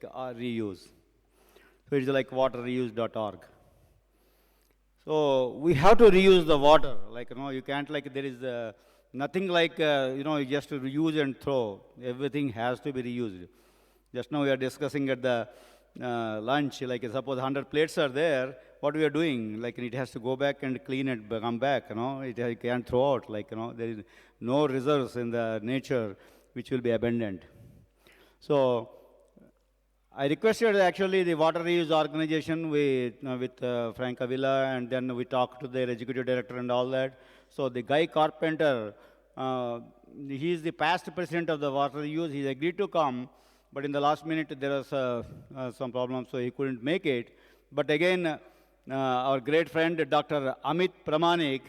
like reuse. So it's like waterreuse.org. So we have to reuse the water. Like, you can't like, there is nothing like, you just to reuse and throw. Everything has to be reused. Just now we are discussing at the lunch, like suppose 100 plates are there, what we are doing? Like it has to go back and clean it, come back, it can't throw out, like, there is no reserves in the nature which will be abundant. So I requested actually the water reuse organization with Frank Avila, and then we talked to their executive director and all that. So the Guy Carpenter, uh, he is the past president of the water reuse. He agreed to come, but in the last minute there was some problem, so he couldn't make it. But again, our great friend Dr. Amit Pramanik,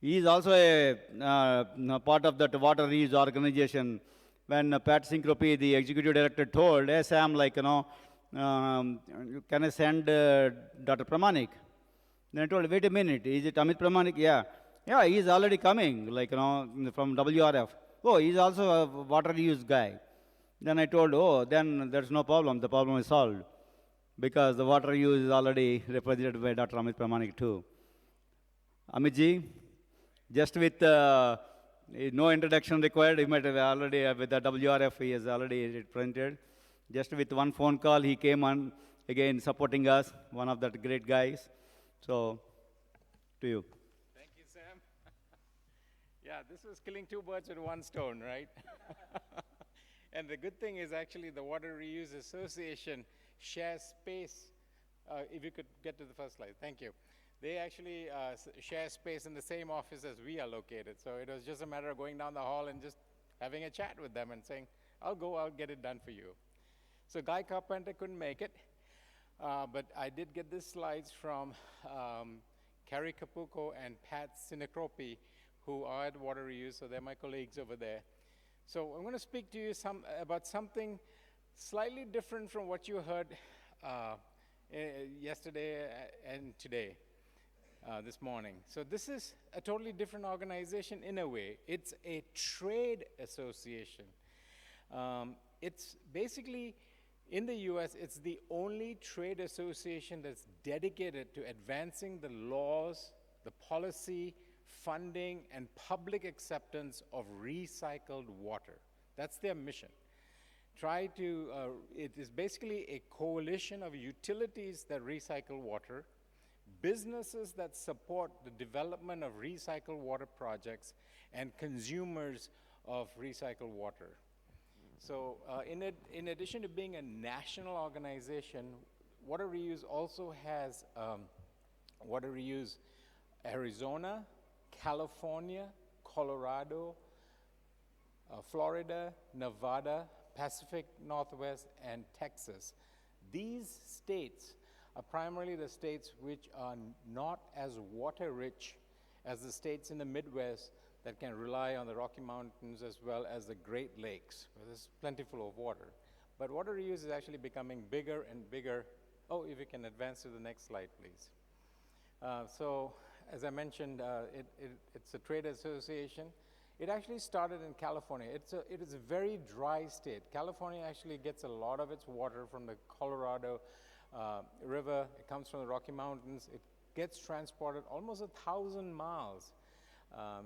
he is also a part of that water reuse organization. When Pat Syncropy, the executive director, told, hey Sam, like, can I send Dr. Pramanik? Then I told, wait a minute, is it Amit Pramanik? Yeah. Yeah, he's already coming, like, from WRF. Oh, he's also a water reuse guy. Then I told, oh, then there's no problem. The problem is solved. Because the water use is already represented by Dr. Amit Pramanik too. Amitji, just with no introduction required, he might have already, with the WRF, he has already represented. Just with one phone call, he came on, again, supporting us, one of the great guys. So, to you. Thank you, Sam. Yeah, this was killing two birds with one stone, right? And the good thing is actually the Water Reuse Association shares space. If you could get to the first slide, thank you. They actually share space in the same office as we are located. So it was just a matter of going down the hall and just having a chat with them and saying, I'll get it done for you. So Guy Carpenter couldn't make it, but I did get these slides from Carrie Capuco and Pat Sinacropi, who are at Water Reuse, so they're my colleagues over there. So I'm going to speak to you about something slightly different from what you heard yesterday and today, this morning. So this is a totally different organization in a way. It's a trade association. It's basically, in the US, it's the only trade association that's dedicated to advancing the laws, the policy, funding, and public acceptance of recycled water. That's their mission. It is basically a coalition of utilities that recycle water, businesses that support the development of recycled water projects, and consumers of recycled water. So in addition to being a national organization, Water Reuse also has Water Reuse Arizona, California, Colorado, Florida, Nevada, Pacific Northwest, and Texas. These states are primarily the states which are not as water-rich as the states in the Midwest that can rely on the Rocky Mountains as well as the Great Lakes, where there's plentiful of water. But water reuse is actually becoming bigger and bigger. Oh, if you can advance to the next slide, please. So, as I mentioned, it's a trade association. It actually started in California. It is a very dry state. California actually gets a lot of its water from the Colorado River. It comes from the Rocky Mountains. It gets transported almost 1,000 miles.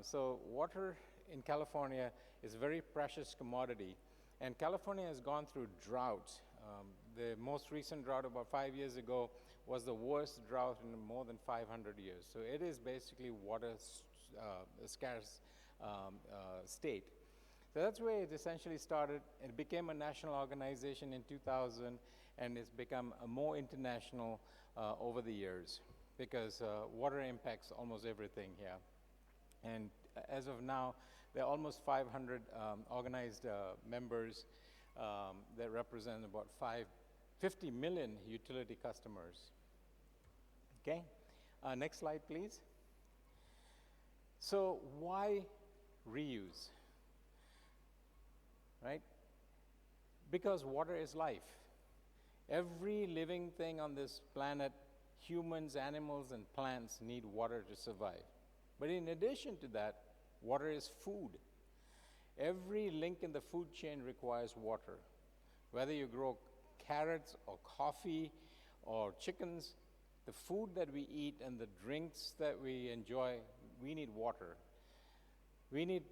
So water in California is a very precious commodity. And California has gone through droughts. The most recent drought about 5 years ago was the worst drought in more than 500 years. So it is basically water scarce state. So that's where it essentially started. It became a national organization in 2000, and it's become more international over the years because water impacts almost everything here. And as of now, there are almost 500 organized members that represent about 50 million utility customers. Okay, next slide, please. So why reuse? Right? Because water is life. Every living thing on this planet, humans, animals, and plants need water to survive. But in addition to that, water is food. Every link in the food chain requires water. Whether you grow carrots or coffee or chickens, the food that we eat and the drinks that we enjoy, we need water. We need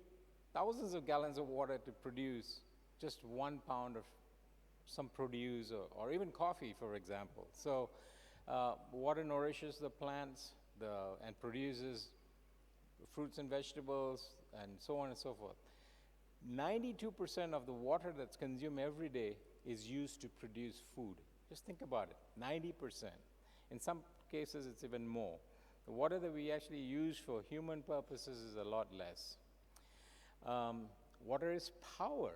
thousands of gallons of water to produce just 1 pound of some produce or even coffee, for example. So water nourishes the plants and produces fruits and vegetables and so on and so forth. 92% of the water that's consumed every day is used to produce food. Just think about it, 90%. In some cases, it's even more. The water that we actually use for human purposes is a lot less. Water is power.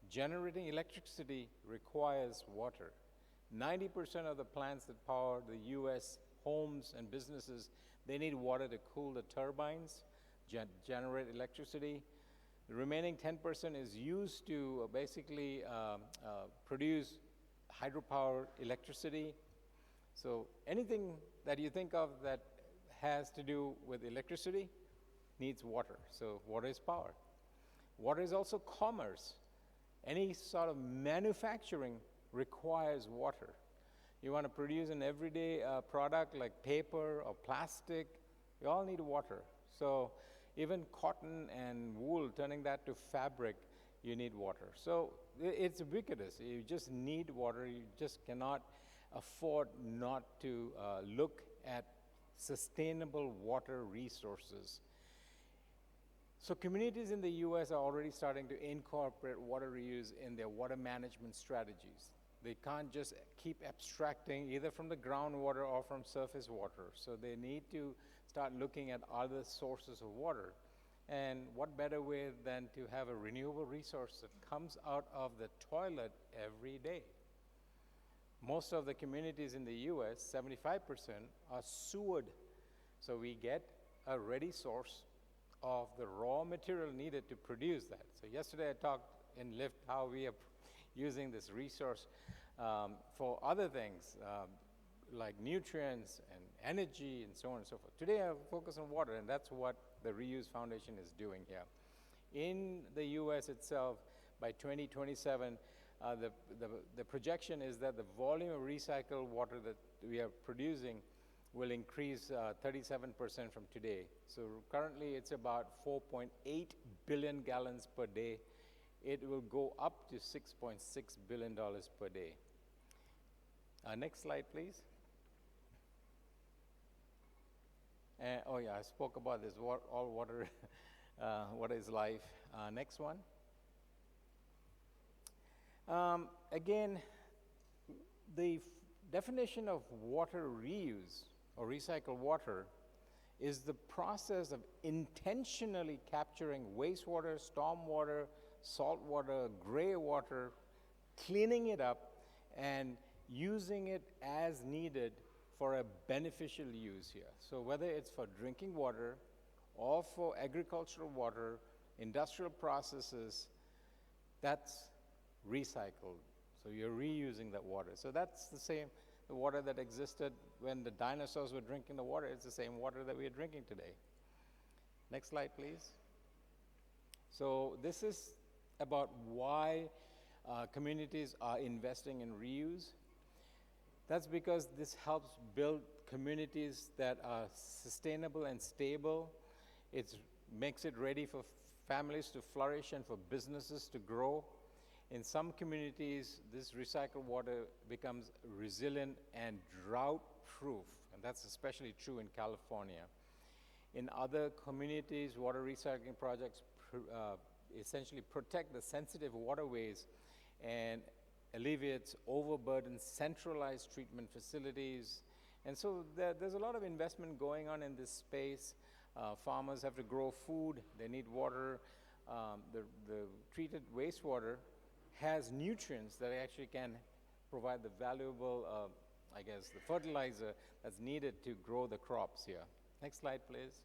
Generating electricity requires water. 90% of the plants that power the US homes and businesses, they need water to cool the turbines, generate electricity. The remaining 10% is used to basically produce hydropower electricity. So anything that you think of that has to do with electricity needs water. So water is power. Water is also commerce. Any sort of manufacturing requires water. You want to produce an everyday product like paper or plastic, you all need water. So even cotton and wool, turning that to fabric, you need water. So it's ubiquitous. You just need water. You just cannot afford not to look at sustainable water resources. So communities in the US are already starting to incorporate water reuse in their water management strategies. They can't just keep abstracting either from the groundwater or from surface water. So they need to start looking at other sources of water. And what better way than to have a renewable resource that comes out of the toilet every day? Most of the communities in the US, 75%, are sewered. So we get a ready source of the raw material needed to produce that. So yesterday I talked in Lyft how we are using this resource for other things like nutrients and energy and so on and so forth. Today I focus on water, and that's what the Reuse Foundation is doing here. In the US itself, by 2027, the projection is that the volume of recycled water that we are producing will increase 37% from today. So currently it's about 4.8 billion gallons per day. It will go up to $6.6 billion per day. Next slide, please. Oh yeah, I spoke about this, all water, water is life. Next one. Again, the definition of water reuse or recycled water is the process of intentionally capturing wastewater, stormwater, salt water, gray water, cleaning it up, and using it as needed for a beneficial use here. So whether it's for drinking water or for agricultural water, industrial processes, that's recycled. So you're reusing that water. So that's the same, the water that existed when the dinosaurs were drinking the water. It's the same water that we are drinking today. Next slide, please. So this is about why communities are investing in reuse. That's because this helps build communities that are sustainable and stable. It makes it ready for families to flourish and for businesses to grow. In some communities, this recycled water becomes resilient and drought-proof, and that's especially true in California. In other communities, water recycling projects essentially protect the sensitive waterways and alleviates overburdened centralized treatment facilities. And so there's a lot of investment going on in this space. Farmers have to grow food, they need water. The treated wastewater has nutrients that actually can provide the valuable, I guess, the fertilizer that's needed to grow the crops here. Next slide, please.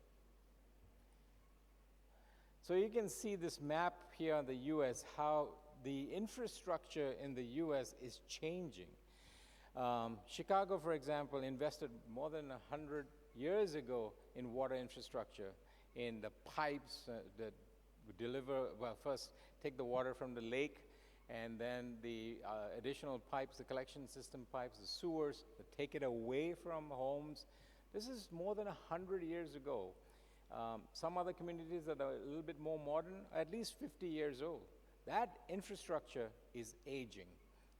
So you can see this map here in the US, how the infrastructure in the US is changing. Chicago, for example, invested more than 100 years ago in water infrastructure, in the pipes that would deliver, well, first take the water from the lake and then the additional pipes, the collection system pipes, the sewers that take it away from homes. This is more than 100 years ago. Some other communities that are a little bit more modern, at least 50 years old. That infrastructure is aging.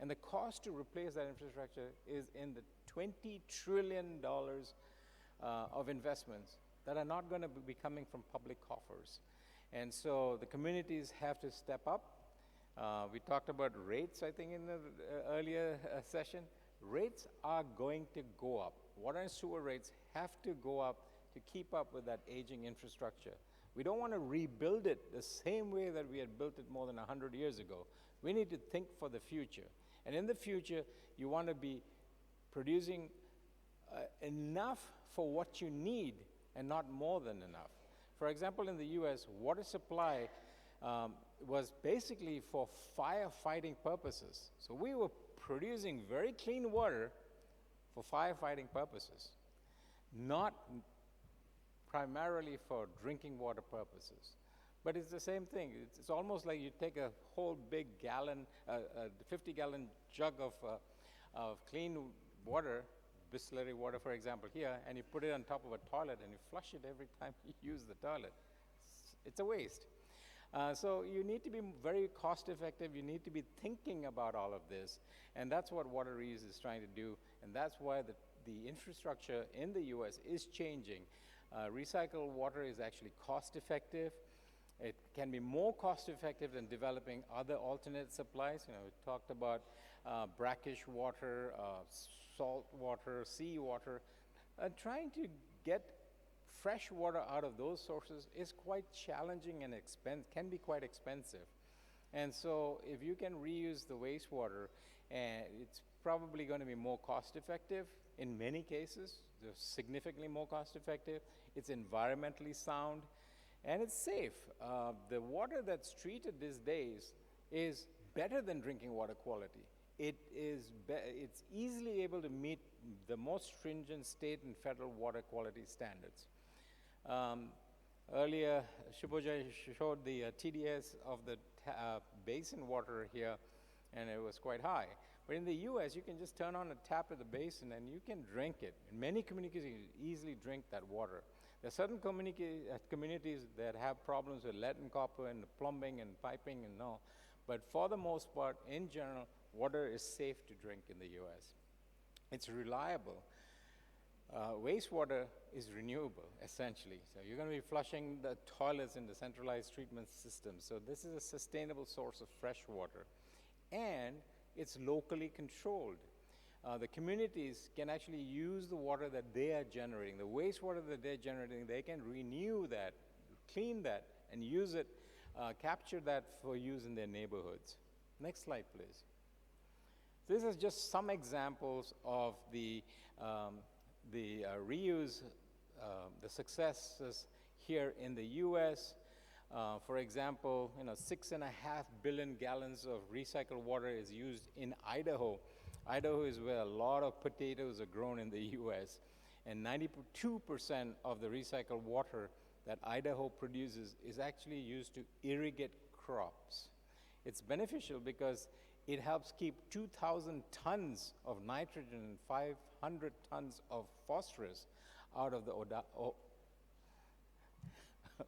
And the cost to replace that infrastructure is in the $20 trillion of investments that are not going to be coming from public coffers. And so the communities have to step up. We talked about rates, I think, in the earlier session. Rates are going to go up. Water and sewer rates have to go up to keep up with that aging infrastructure. We don't want to rebuild it the same way that we had built it more than 100 years ago. We need to think for the future. And in the future, you want to be producing enough for what you need and not more than enough. For example, in the US, water supply was basically for firefighting purposes. So we were producing very clean water for firefighting purposes, not primarily for drinking water purposes. But it's the same thing. It's almost like you take a whole big gallon, 50-gallon jug of clean water, Bisleri water, for example, here, and you put it on top of a toilet and you flush it every time you use the toilet. It's a waste. So you need to be very cost effective. You need to be thinking about all of this. And that's what water reuse is trying to do. And that's why the infrastructure in the US is changing. Recycled water is actually cost effective. It can be more cost effective than developing other alternate supplies. You know, we talked about brackish water, salt water, sea water. Trying to get fresh water out of those sources is quite challenging and can be quite expensive. And so if you can reuse the wastewater, it's probably going to be more cost effective in many cases. They're significantly more cost effective. It's environmentally sound, and it's safe. The water that's treated these days is better than drinking water quality. It's easily able to meet the most stringent state and federal water quality standards. Earlier, Shubhoja showed the TDS of the basin water here, and it was quite high. But in the US, you can just turn on a tap at the basin and you can drink it. In many communities, you can easily drink that water. There are certain communities that have problems with lead and copper and plumbing and piping and all. But for the most part, in general, water is safe to drink in the US. It's reliable. Wastewater is renewable, essentially. So you're going to be flushing the toilets in the centralized treatment system. So this is a sustainable source of fresh water. And it's locally controlled. The communities can actually use the water that they are generating. The wastewater that they're generating, they can renew that, clean that, and use it, capture that for use in their neighborhoods. Next slide, please. This is just some examples of the reuse, the successes here in the US. For example, 6.5 billion gallons of recycled water is used in Idaho. Idaho is where a lot of potatoes are grown in the US. And 92% of the recycled water that Idaho produces is actually used to irrigate crops. It's beneficial because it helps keep 2,000 tons of nitrogen and 500 tons of phosphorus out of the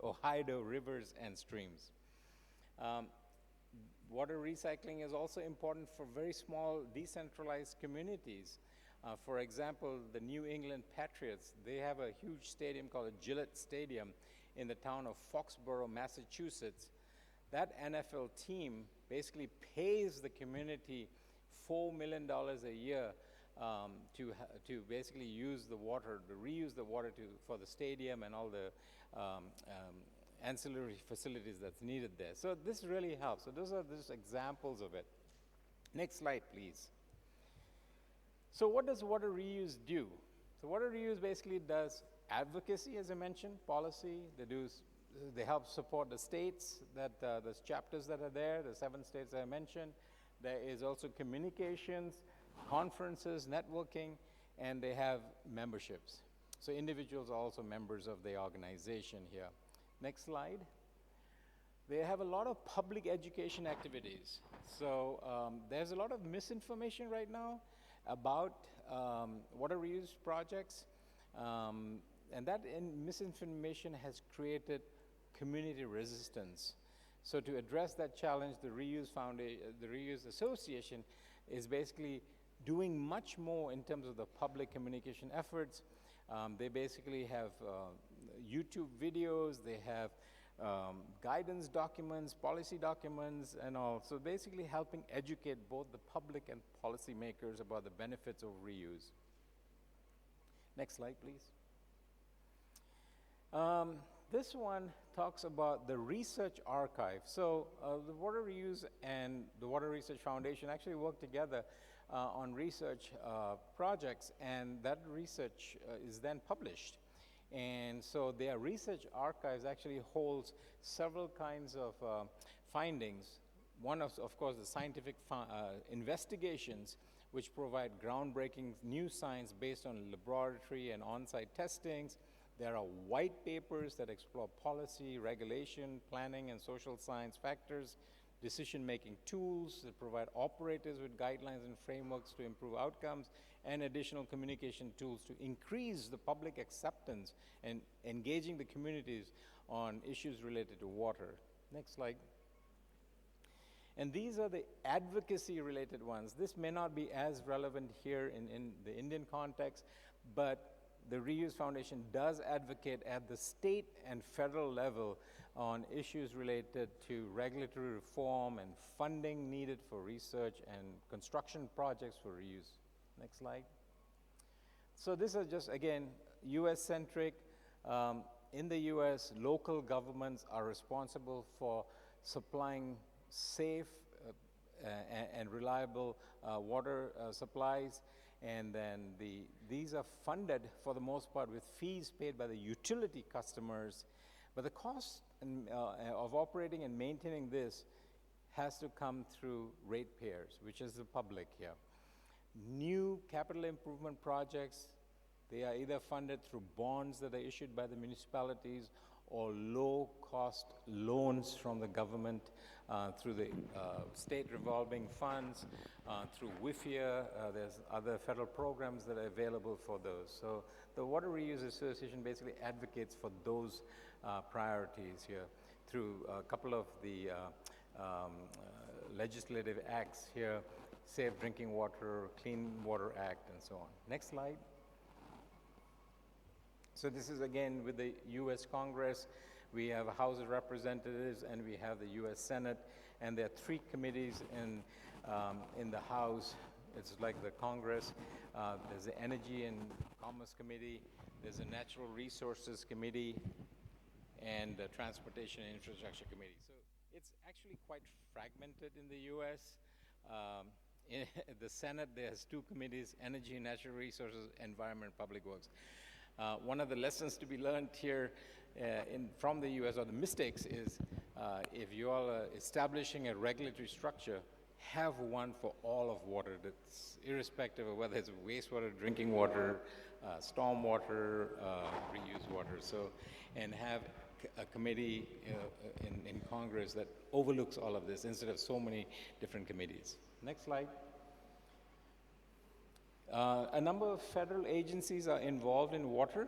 Ohio rivers and streams. Water recycling is also important for very small decentralized communities. For example, the New England Patriots, they have a huge stadium called Gillette Stadium in the town of Foxborough, Massachusetts. That NFL team basically pays the community $4 million a year to basically use the water, to reuse the water for the stadium and all the ancillary facilities that's needed there. So this really helps. So those are just examples of it. Next slide, please. So what does water reuse do? So water reuse basically does advocacy, as I mentioned, policy. They help support the states, those chapters that are there, the 7 states I mentioned. There is also communications, conferences, networking, and they have memberships. So individuals are also members of the organization here. Next slide. They have a lot of public education activities. So there's a lot of misinformation right now about water reuse projects, and that misinformation has created community resistance. So to address that challenge, the Reuse Association is basically doing much more in terms of the public communication efforts. They basically have YouTube videos, they have guidance documents, policy documents, and all. So basically helping educate both the public and policymakers about the benefits of reuse. Next slide, please. This one talks about the research archive. So the Water Reuse and the Water Research Foundation actually work together on research projects, and that research is then published. And so their research archives actually holds several kinds of findings. One of course, the scientific investigations, which provide groundbreaking new science based on laboratory and on-site testings. There are white papers that explore policy, regulation, planning, and social science factors, decision-making tools that provide operators with guidelines and frameworks to improve outcomes, and additional communication tools to increase the public acceptance and engaging the communities on issues related to water. Next slide. And these are the advocacy-related ones. This may not be as relevant here in the Indian context, but the Reuse Foundation does advocate at the state and federal level on issues related to regulatory reform and funding needed for research and construction projects for reuse. Next slide. So this is just, again, US-centric. In the US, local governments are responsible for supplying safe and reliable water supplies. And then these are funded, for the most part, with fees paid by the utility customers. But the cost of operating and maintaining this has to come through ratepayers, which is the public here. New capital improvement projects, they are either funded through bonds that are issued by the municipalities or low-cost loans from the government through the state revolving funds, through WIFIA. There's other federal programs that are available for those. So the Water Reuse Association basically advocates for those priorities here through a couple of the legislative acts here, Safe Drinking Water, Clean Water Act, and so on. Next slide. So this is again with the US Congress. We have a House of Representatives and we have the US Senate, and there are 3 committees in the House. It's like the Congress. There's the Energy and Commerce Committee, there's a Natural Resources Committee, and the Transportation and Infrastructure Committee. So it's actually quite fragmented in the US. In the Senate, there's 2 committees, Energy and Natural Resources, Environment, Public Works. One of the lessons to be learned here from the US, or the mistakes, is if you all are establishing a regulatory structure, have one for all of water, that's irrespective of whether it's wastewater, drinking water, storm water, reused water. So, and have a committee in Congress that overlooks all of this instead of so many different committees. Next slide. A number of federal agencies are involved in water.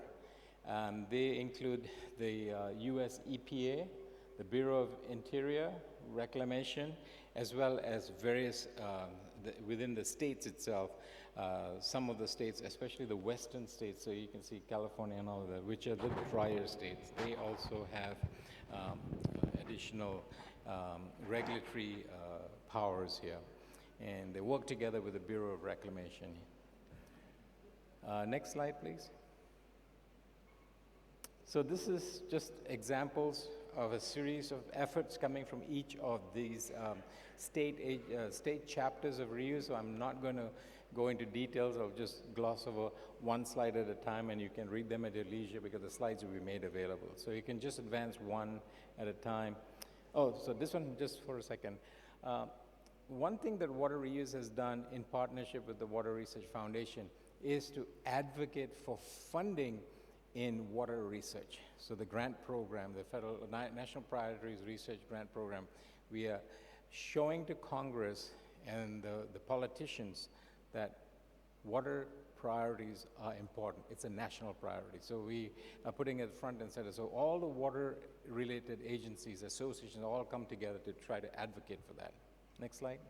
They include the US EPA, the Bureau of Interior, Reclamation, as well as various, within the states itself, some of the states, especially the western states, so you can see California and all of that, which are the drier states, they also have additional regulatory powers here. And they work together with the Bureau of Reclamation. Next slide, please. So this is just examples of a series of efforts coming from each of these state chapters of reuse. So I'm not going to go into details. I'll just gloss over one slide at a time, and you can read them at your leisure because the slides will be made available. So you can just advance one at a time. Oh, so this one, just for a second. One thing that Water Reuse has done in partnership with the Water Research Foundation is to advocate for funding in water research. So the grant program, the Federal National Priorities Research Grant Program, we are showing to Congress and the politicians that water priorities are important. It's a national priority. So we are putting it front and center. So all the water-related agencies, associations, all come together to try to advocate for that. Next slide.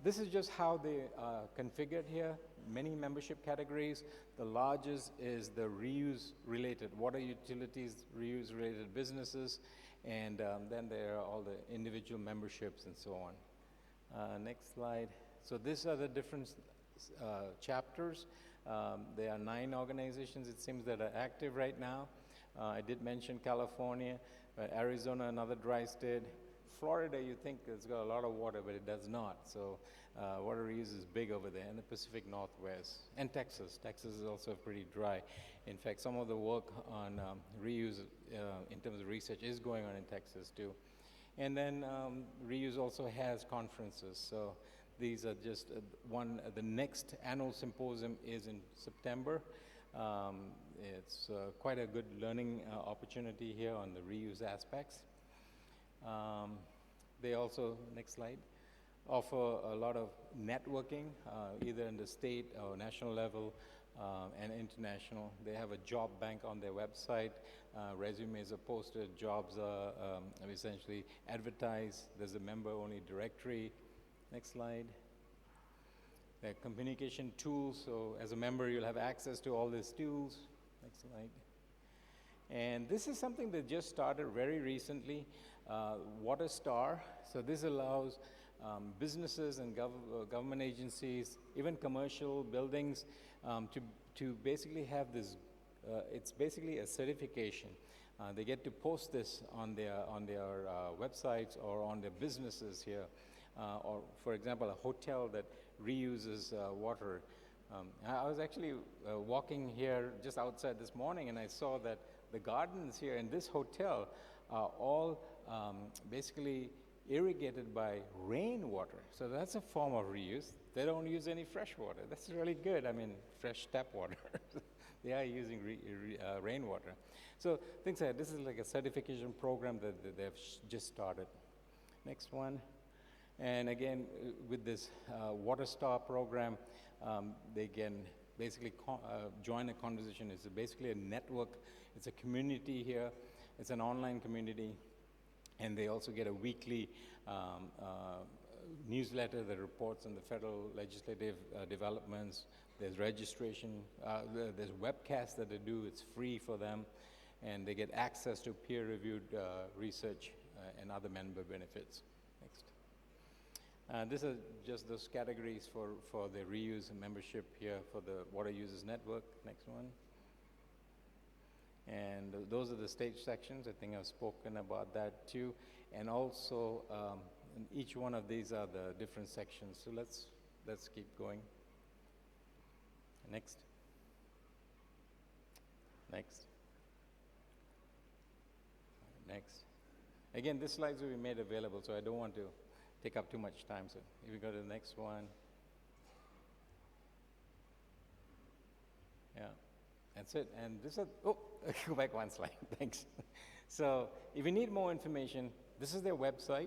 This is just how they are configured here. Many membership categories. The largest is the reuse-related, water utilities, reuse-related businesses, and then there are all the individual memberships and so on. Next slide. So these are the different chapters. There are 9 organizations, it seems, that are active right now. I did mention California, Arizona, another dry state. Florida, you think it's got a lot of water, but it does not. So water reuse is big over there, in the Pacific Northwest. And Texas. Texas is also pretty dry. In fact, some of the work on reuse in terms of research is going on in Texas too. And then reuse also has conferences. So these are just the next annual symposium is in September. It's quite a good learning opportunity here on the reuse aspects. They also, next slide, offer a lot of networking, either in the state or national level and international. They have a job bank on their website. Resumes are posted, jobs are essentially advertised. There's a member-only directory. Next slide. Their communication tools, so as a member you'll have access to all these tools. Next slide. And this is something that just started very recently, Water Star. So this allows businesses and government agencies, even commercial buildings, to basically have this, it's basically a certification. They get to post this on their websites or on their businesses here. Or for example, a hotel that reuses water. I was actually walking here just outside this morning, and I saw that the gardens here in this hotel are all basically irrigated by rainwater. So that's a form of reuse. They don't use any fresh water. That's really good. I mean, fresh tap water. They are using rainwater. So things like this is like a certification program that they've just started. Next one. And again, with this Water Star program, they can basically join a conversation. It's basically a network. It's a community here. It's an online community. And they also get a weekly newsletter that reports on the federal legislative developments. There's registration. There's webcasts that they do. It's free for them. And they get access to peer-reviewed research and other member benefits. Next. These are just those categories for the reuse and membership here for the Water Users Network. Next one. And those are the stage sections. I think I've spoken about that too. And also, in each one of these are the different sections. So let's keep going. Next. Next. Next. Again, these slides will be made available, so I don't want to take up too much time. So if we go to the next one. Yeah. That's it. And this is, oh, go back one slide. Thanks. So if you need more information, this is their website,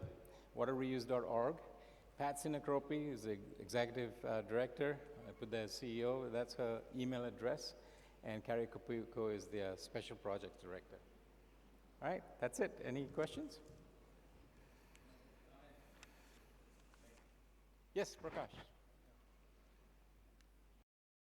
waterreuse.org. Pat Sinacropi is the executive director. I put there CEO. That's her email address. And Carrie Capuco is the special projects director. All right, that's it. Any questions? Yes, Prakash.